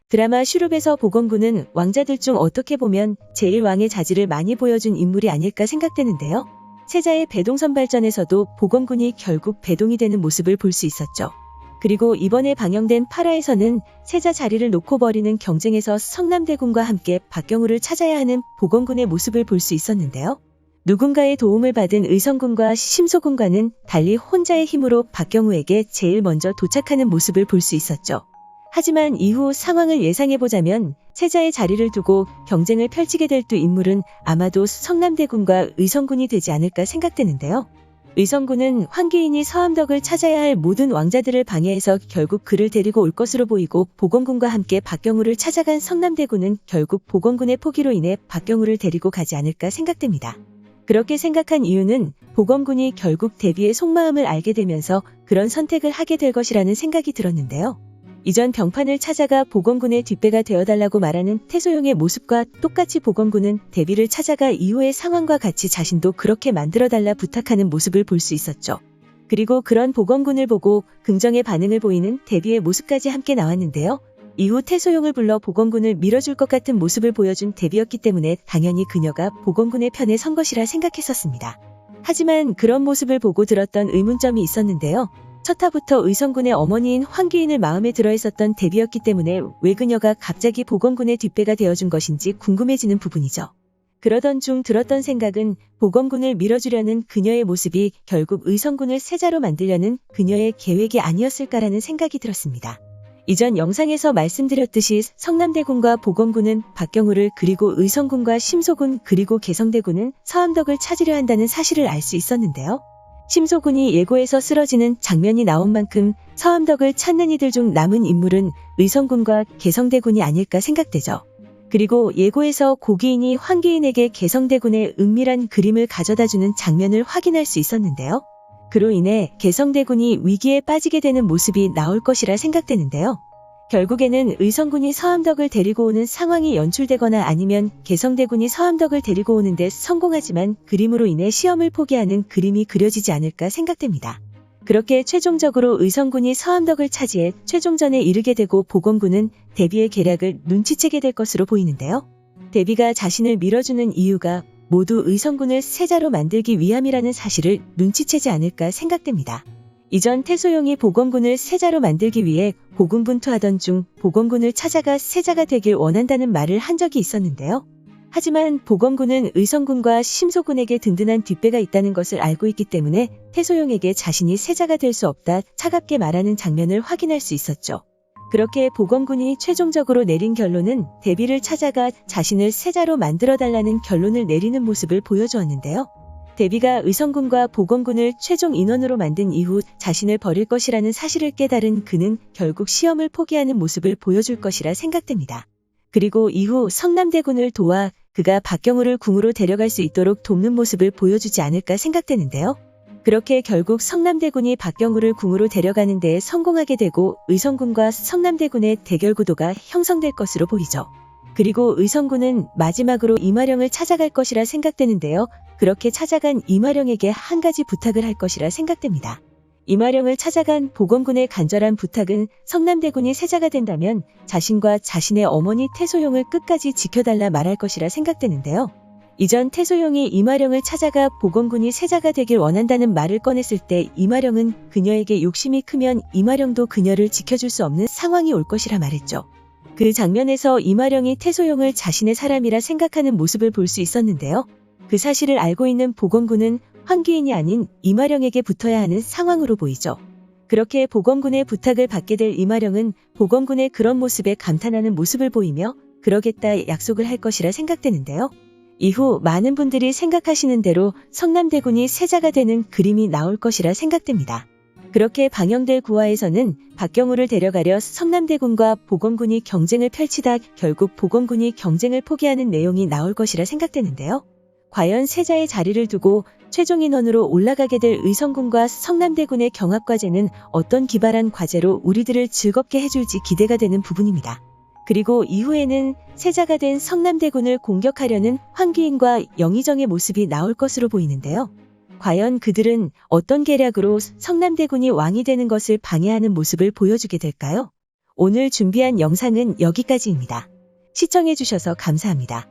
드라마 슈룹에서 보건군은 왕자들 중 어떻게 보면 제일 왕의 자질을 많이 보여준 인물이 아닐까 생각되는데요. 세자의 배동선발전에서도 보건군이 결국 배동이 되는 모습을 볼 수 있었죠. 그리고 이번에 방영된 8화에서는 세자 자리를 놓고 벌이는 경쟁에서 성남대군과 함께 박경우를 찾아야 하는 보건군의 모습을 볼 수 있었는데요. 누군가의 도움을 받은 의성군과 심소군과는 달리 혼자의 힘으로 박경우에게 제일 먼저 도착하는 모습을 볼 수 있었죠. 하지만 이후 상황을 예상해보자면 세자의 자리를 두고 경쟁을 펼치게 될 두 인물은 아마도 성남대군과 의성군이 되지 않을까 생각되는데요. 의성군은 황기인이 서암덕을 찾아야 할 모든 왕자들을 방해해서 결국 그를 데리고 올 것으로 보이고, 보건군과 함께 박경우를 찾아간 성남대군은 결국 보건군의 포기로 인해 박경우를 데리고 가지 않을까 생각됩니다. 그렇게 생각한 이유는 보건군이 결국 대비의 속마음을 알게 되면서 그런 선택을 하게 될 것이라는 생각이 들었는데요. 이전 병판을 찾아가 보건군의 뒷배가 되어달라고 말하는 태소용의 모습과 똑같이 보건군은 대비를 찾아가 이후의 상황과 같이 자신도 그렇게 만들어달라 부탁하는 모습을 볼 수 있었죠. 그리고 그런 보건군을 보고 긍정의 반응을 보이는 대비의 모습까지 함께 나왔는데요. 이후 태소용을 불러 보건군을 밀어줄 것 같은 모습을 보여준 대비였기 때문에 당연히 그녀가 보건군의 편에 선 것이라 생각했었습니다. 하지만 그런 모습을 보고 들었던 의문점이 있었는데요. 첫 화부터 의성군의 어머니인 황기인을 마음에 들어 했었던 대비였기 때문에 왜 그녀가 갑자기 보건군의 뒷배가 되어준 것인지 궁금해지는 부분이죠. 그러던 중 들었던 생각은 보건군을 밀어주려는 그녀의 모습이 결국 의성군을 세자로 만들려는 그녀의 계획이 아니었을까라는 생각이 들었습니다. 이전 영상에서 말씀드렸듯이 성남대군과 보건군은 박경우를, 그리고 의성군과 심소군, 그리고 개성대군은 서암덕을 찾으려 한다는 사실을 알 수 있었는데요. 심소군이 예고에서 쓰러지는 장면이 나온 만큼 서암덕을 찾는 이들 중 남은 인물은 의성군과 개성대군이 아닐까 생각되죠. 그리고 예고에서 고기인이 황기인에게 개성대군의 은밀한 그림을 가져다주는 장면을 확인할 수 있었는데요. 그로 인해 개성대군이 위기에 빠지게 되는 모습이 나올 것이라 생각되는데요. 결국에는 의성군이 서암덕을 데리고 오는 상황이 연출되거나 아니면 개성대군이 서암덕을 데리고 오는데 성공하지만 그림으로 인해 시험을 포기하는 그림이 그려지지 않을까 생각됩니다. 그렇게 최종적으로 의성군이 서암덕을 차지해 최종전에 이르게 되고 보건군은 대비의 계략을 눈치채게 될 것으로 보이는데요. 대비가 자신을 밀어주는 이유가 모두 의성군을 세자로 만들기 위함이라는 사실을 눈치채지 않을까 생각됩니다. 이전 태소용이 보건군을 세자로 만들기 위해 고군분투하던 중 보건군을 찾아가 세자가 되길 원한다는 말을 한 적이 있었는데요. 하지만 보건군은 의성군과 심소군에게 든든한 뒷배가 있다는 것을 알고 있기 때문에 태소용에게 자신이 세자가 될 수 없다 차갑게 말하는 장면을 확인할 수 있었죠. 그렇게 보건군이 최종적으로 내린 결론은 대비를 찾아가 자신을 세자로 만들어달라는 결론을 내리는 모습을 보여주었는데요. 대비가 의성군과 보건군을 최종 인원으로 만든 이후 자신을 버릴 것이라는 사실을 깨달은 그는 결국 시험을 포기하는 모습을 보여줄 것이라 생각됩니다. 그리고 이후 성남대군을 도와 그가 박경우를 궁으로 데려갈 수 있도록 돕는 모습을 보여주지 않을까 생각되는데요. 그렇게 결국 성남대군이 박경우를 궁으로 데려가는 데에 성공하게 되고 의성군과 성남대군의 대결 구도가 형성될 것으로 보이죠. 그리고 의성군은 마지막으로 이마령을 찾아갈 것이라 생각되는데요. 그렇게 찾아간 이마령에게 한 가지 부탁을 할 것이라 생각됩니다. 이마령을 찾아간 보건군의 간절한 부탁은 성남대군이 세자가 된다면 자신과 자신의 어머니 태소용을 끝까지 지켜달라 말할 것이라 생각되는데요. 이전 태소용이 이마령을 찾아가 보건군이 세자가 되길 원한다는 말을 꺼냈을 때 이마령은 그녀에게 욕심이 크면 이마령도 그녀를 지켜줄 수 없는 상황이 올 것이라 말했죠. 그 장면에서 이마령이 태소용을 자신의 사람이라 생각하는 모습을 볼 수 있었는데요. 그 사실을 알고 있는 보건군은 황기인이 아닌 이마령에게 붙어야 하는 상황으로 보이죠. 그렇게 보건군의 부탁을 받게 될 이마령은 보건군의 그런 모습에 감탄하는 모습을 보이며 그러겠다 약속을 할 것이라 생각되는데요. 이후 많은 분들이 생각하시는 대로 성남대군이 세자가 되는 그림이 나올 것이라 생각됩니다. 그렇게 방영될 9화에서는 박경우를 데려가려 성남대군과 보건군이 경쟁을 펼치다 결국 보건군이 경쟁을 포기하는 내용이 나올 것이라 생각되는데요. 과연 세자의 자리를 두고 최종 인원으로 올라가게 될 의성군과 성남대군의 경합과제는 어떤 기발한 과제로 우리들을 즐겁게 해줄지 기대가 되는 부분입니다. 그리고 이후에는 세자가 된 성남대군을 공격하려는 황기인과 영의정의 모습이 나올 것으로 보이는데요. 과연 그들은 어떤 계략으로 성남대군이 왕이 되는 것을 방해하는 모습을 보여주게 될까요? 오늘 준비한 영상은 여기까지입니다. 시청해주셔서 감사합니다.